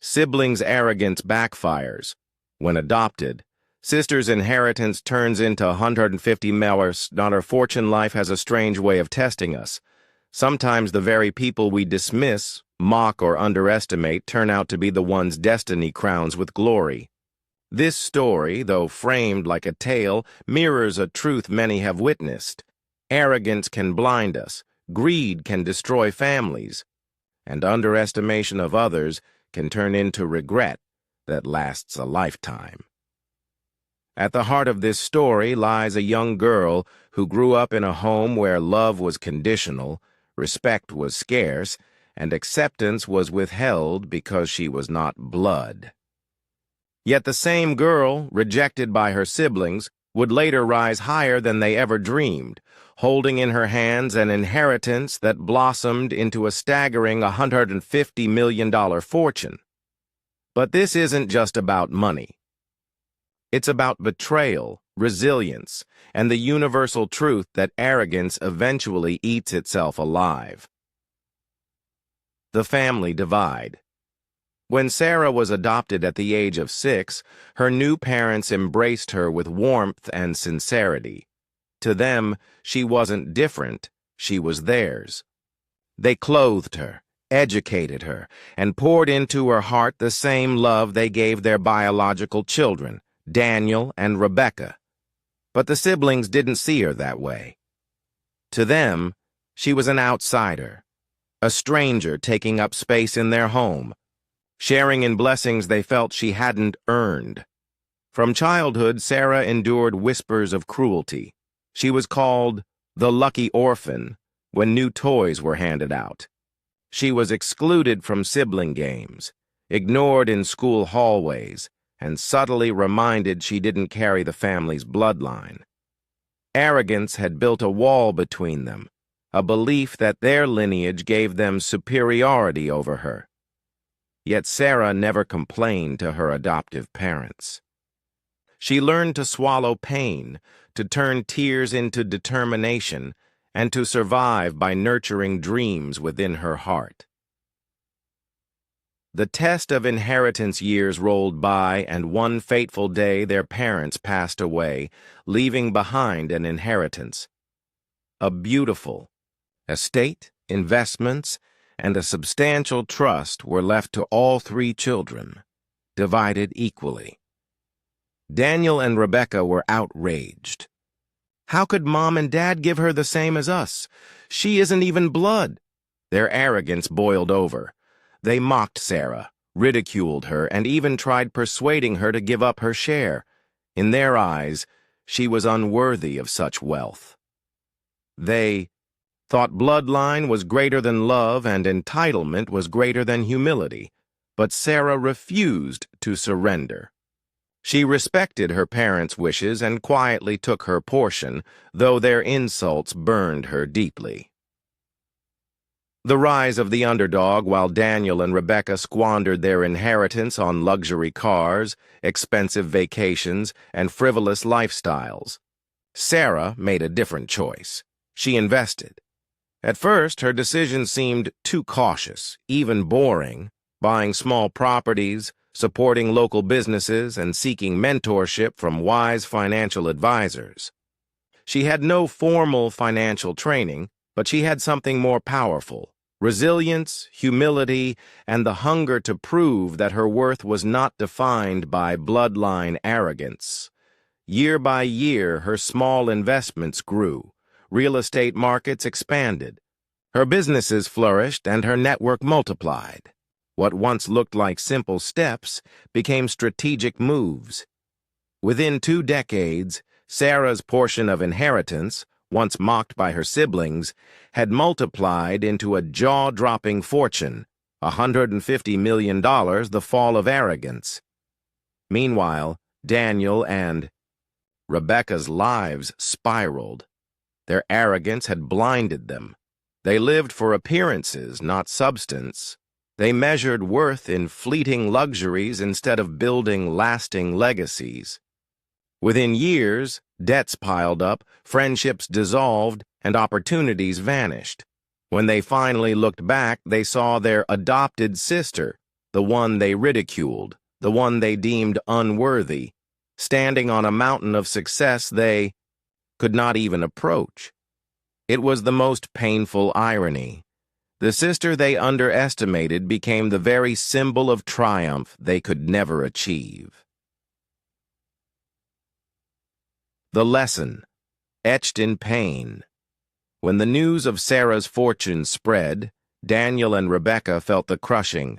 Siblings' arrogance backfires. When adopted, sister's inheritance turns into $150 fortune. Life has a strange way of testing us. Sometimes the very people we dismiss, mock, or underestimate turn out to be the ones destiny crowns with glory. This story, though framed like a tale, mirrors a truth many have witnessed. Arrogance can blind us, greed can destroy families, and underestimation of others can turn into regret that lasts a lifetime. At the heart of this story lies a young girl who grew up in a home where love was conditional, respect was scarce, and acceptance was withheld because she was not blood. Yet the same girl, rejected by her siblings, would later rise higher than they ever dreamed, holding in her hands an inheritance that blossomed into a staggering $150 million fortune. But this isn't just about money. It's about betrayal, resilience, and the universal truth that arrogance eventually eats itself alive. The family divide. When Sarah was adopted at the age of 6, her new parents embraced her with warmth and sincerity. To them, she wasn't different, she was theirs. They clothed her, educated her, and poured into her heart the same love they gave their biological children, Daniel and Rebecca. But the siblings didn't see her that way. To them, she was an outsider, a stranger taking up space in their home, sharing in blessings they felt she hadn't earned. From childhood, Sarah endured whispers of cruelty. She was called the lucky orphan when new toys were handed out. She was excluded from sibling games, ignored in school hallways, and subtly reminded she didn't carry the family's bloodline. Arrogance had built a wall between them, a belief that their lineage gave them superiority over her. Yet Sarah never complained to her adoptive parents. She learned to swallow pain, to turn tears into determination, and to survive by nurturing dreams within her heart. The test of inheritance years rolled by, and one fateful day their parents passed away, leaving behind an inheritance. A beautiful estate, investments, and a substantial trust were left to all 3 children, divided equally. Daniel and Rebecca were outraged. How could Mom and Dad give her the same as us? She isn't even blood. Their arrogance boiled over. They mocked Sarah, ridiculed her, and even tried persuading her to give up her share. In their eyes, she was unworthy of such wealth. They thought bloodline was greater than love and entitlement was greater than humility, but Sarah refused to surrender. She respected her parents' wishes and quietly took her portion, though their insults burned her deeply. The rise of the underdog, while Daniel and Rebecca squandered their inheritance on luxury cars, expensive vacations, and frivolous lifestyles. Sarah made a different choice. She invested. At first, her decision seemed too cautious, even boring, buying small properties, supporting local businesses, and seeking mentorship from wise financial advisors. She had no formal financial training, but she had something more powerful: resilience, humility, and the hunger to prove that her worth was not defined by bloodline arrogance. Year by year, her small investments grew. Real estate markets expanded. Her businesses flourished and her network multiplied. What once looked like simple steps became strategic moves. Within 2 decades, Sarah's portion of inheritance, once mocked by her siblings, had multiplied into a jaw-dropping fortune, $150 million, the fall of arrogance. Meanwhile, Daniel and Rebecca's lives spiraled. Their arrogance had blinded them. They lived for appearances, not substance. They measured worth in fleeting luxuries instead of building lasting legacies. Within years, debts piled up, friendships dissolved, and opportunities vanished. When they finally looked back, they saw their adopted sister, the one they ridiculed, the one they deemed unworthy, standing on a mountain of success they could not even approach. It was the most painful irony. The sister they underestimated became the very symbol of triumph they could never achieve. The lesson, etched in pain. When the news of Sarah's fortune spread, Daniel and Rebecca felt the crushing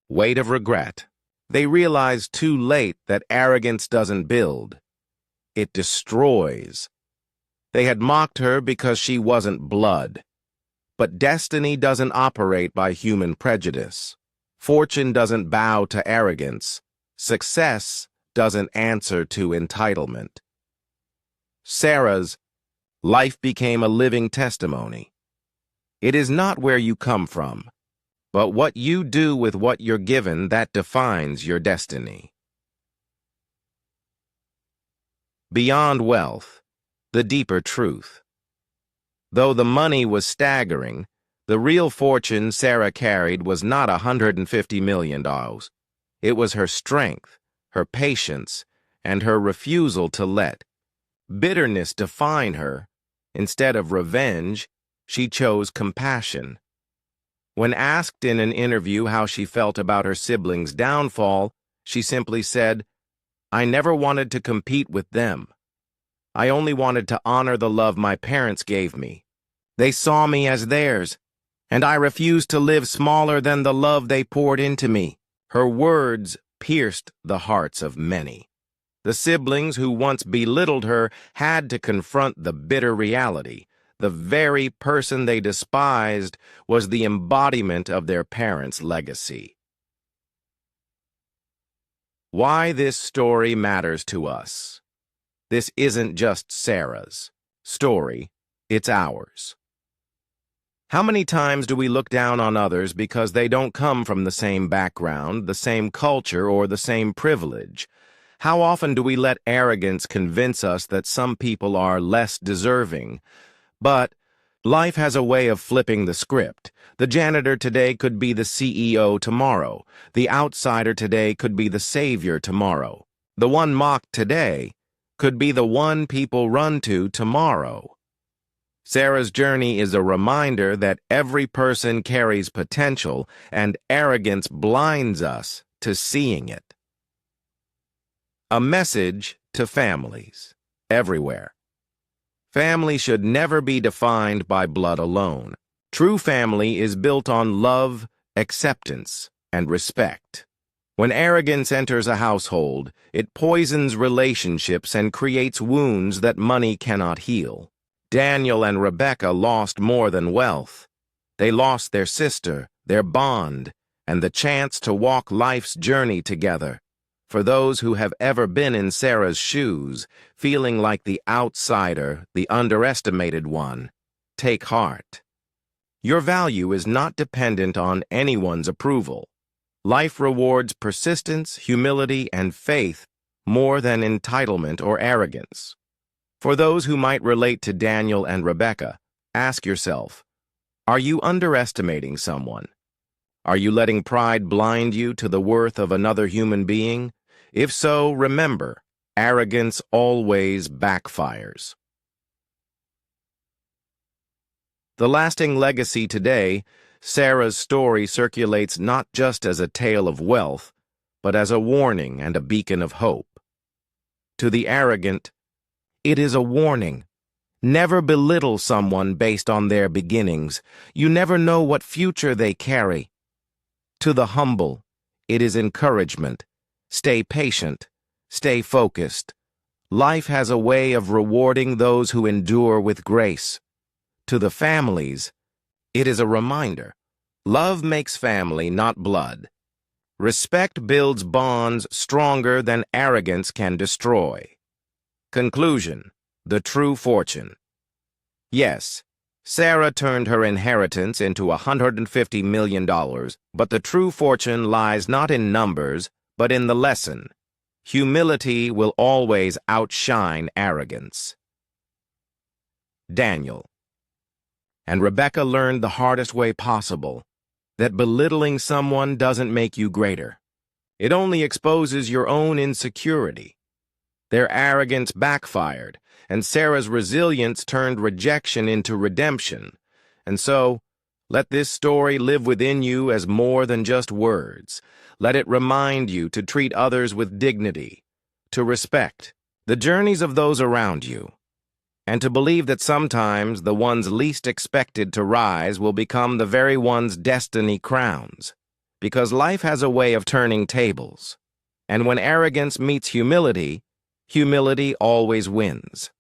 weight of regret. They realized too late that arrogance doesn't build. It destroys. They had mocked her because she wasn't blood. But destiny doesn't operate by human prejudice. Fortune doesn't bow to arrogance. Success doesn't answer to entitlement. Sarah's life became a living testimony. It is not where you come from, but what you do with what you're given that defines your destiny. Beyond wealth, the deeper truth. Though the money was staggering, the real fortune Sarah carried was not $150 million. It was her strength, her patience, and her refusal to let bitterness define her. Instead of revenge, she chose compassion. When asked in an interview how she felt about her siblings' downfall, she simply said, "I never wanted to compete with them. I only wanted to honor the love my parents gave me. They saw me as theirs, and I refused to live smaller than the love they poured into me." Her words pierced the hearts of many. The siblings who once belittled her had to confront the bitter reality. The very person they despised was the embodiment of their parents' legacy. Why this story matters to us. This isn't just Sarah's story, it's ours. How many times do we look down on others because they don't come from the same background, the same culture, or the same privilege? How often do we let arrogance convince us that some people are less deserving? But life has a way of flipping the script. The janitor today could be the CEO tomorrow. The outsider today could be the savior tomorrow. The one mocked today could be the one people run to tomorrow. Sarah's journey is a reminder that every person carries potential, and arrogance blinds us to seeing it. A message to families everywhere. Family should never be defined by blood alone. True family is built on love, acceptance, and respect. When arrogance enters a household, it poisons relationships and creates wounds that money cannot heal. Daniel and Rebecca lost more than wealth. They lost their sister, their bond, and the chance to walk life's journey together. For those who have ever been in Sarah's shoes, feeling like the outsider, the underestimated one, take heart. Your value is not dependent on anyone's approval. Life rewards persistence, humility, and faith more than entitlement or arrogance. For those who might relate to Daniel and Rebecca, ask yourself, are you underestimating someone? Are you letting pride blind you to the worth of another human being? If so, remember, arrogance always backfires. The lasting legacy today, Sarah's story circulates not just as a tale of wealth, but as a warning and a beacon of hope. To the arrogant, it is a warning. Never belittle someone based on their beginnings. You never know what future they carry. To the humble, it is encouragement. Stay patient. Stay focused. Life has a way of rewarding those who endure with grace. To the families, it is a reminder. Love makes family, not blood. Respect builds bonds stronger than arrogance can destroy. Conclusion: the true fortune. Yes, Sarah turned her inheritance into $150 million, but the true fortune lies not in numbers, but in the lesson. Humility will always outshine arrogance. Daniel and Rebecca learned the hardest way possible. that belittling someone doesn't make you greater. It only exposes your own insecurity. Their arrogance backfired, and Sarah's resilience turned rejection into redemption. And so, let this story live within you as more than just words. Let it remind you to treat others with dignity, to respect the journeys of those around you, and to believe that sometimes the ones least expected to rise will become the very ones destiny crowns. Because life has a way of turning tables. And when arrogance meets humility, humility always wins.